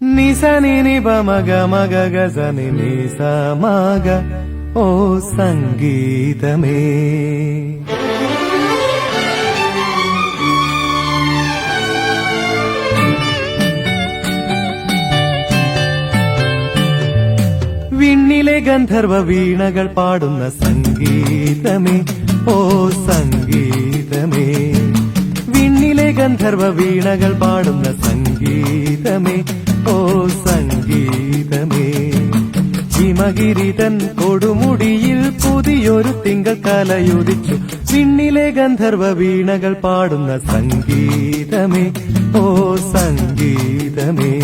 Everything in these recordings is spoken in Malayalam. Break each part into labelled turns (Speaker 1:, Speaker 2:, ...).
Speaker 1: నిసని నిబ మగ మగ గజని నిస మగ ఓ సంగీతమే വിണ്ണിലെ ഗന്ധർവ വീണകൾ പാടുന്ന സംഗീതമേ ഓ സംഗീതമേ വിണ്ണിലെ ഗന്ധർവ വീണകൾ പാടുന്ന സംഗീതമേ ഓ സംഗീതമേ ഹിമഗിരിതൻ കൊടുമുടിയിൽ പുതിയൊരു തിങ്കൾ കലയുദിച്ചു വിണ്ണിലെ ഗന്ധർവ വീണകൾ പാടുന്ന സംഗീതമേ ഓ സംഗീതമേ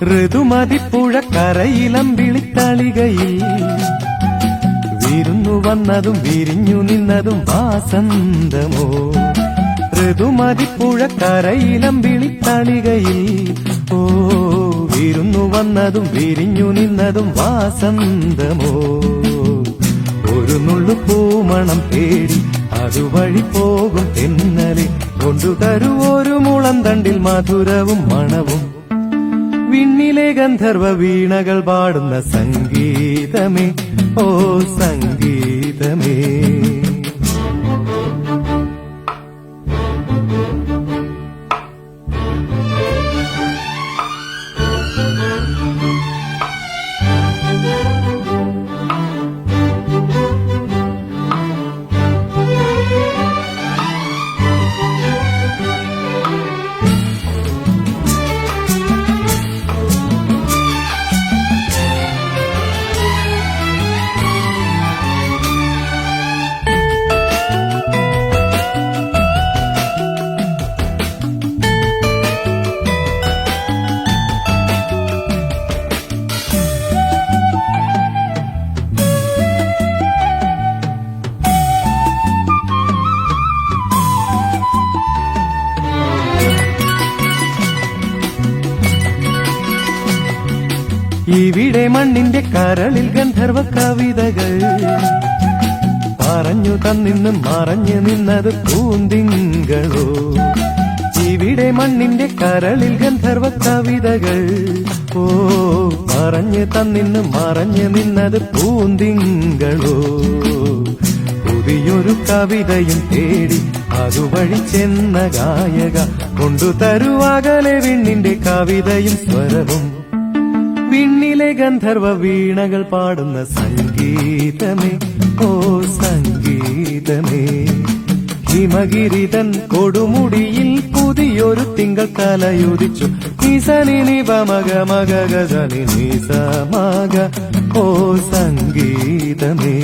Speaker 1: ഋതുമതിപ്പുഴ കരയിലം വിളിത്തളികയിൽ വിരുന്നു വന്നതും വിരിഞ്ഞു നിന്നതും വാസന്തമോ ഋതുമതിപ്പുഴ കരയിലം വിളിത്തളികയിൽ ഓ വിരുന്നു വന്നതും വിരിഞ്ഞു നിന്നതും വാസന്തമോ ഒരു നുള്ളു പൂമണം തേടി അതുവഴി പോകും തെന്നലെ കൊണ്ടുതരൂ ഒരു മുളം തണ്ടിൽ മധുരവും മണവും വിണ്ണിലെ ഗന്ധർവ വീണകൾ പാടുന്ന സംഗീതമേ ഓ സംഗീതമേ ഇവിടെ മണ്ണിന്റെ കരളിൽ ഗന്ധർവ കവിതകൾ പറഞ്ഞു തന്നിന്നും മറഞ്ഞു നിന്നത് പൂന്തിങ്കളോ ഇവിടെ മണ്ണിന്റെ കരളിൽ ഗന്ധർവ കവിതകൾ ഓ പറഞ്ഞു തന്നിന്നും മറഞ്ഞു നിന്നത് പൂന്തിങ്കളോ പുതിയൊരു കവിതയും തേടി അതുവഴി ചെന്ന ഗായക കൊണ്ടുതരുവാകലെ വിണ്ണിന്റെ കവിതയും സ്വരവും വിണ്ണിലെ ഗന്ധർവ വീണകൾ പാടുന്ന സംഗീതമേ ഓ സംഗീതമേ ഹിമഗിരിതൻ കൊടുമുടിയിൽ പുതിയൊരു തിങ്കൾ കലയുദിച്ചു നിസനി നിബ മഗ മഗ ഗസനി നിസ മഗ ഓ സംഗീതമേ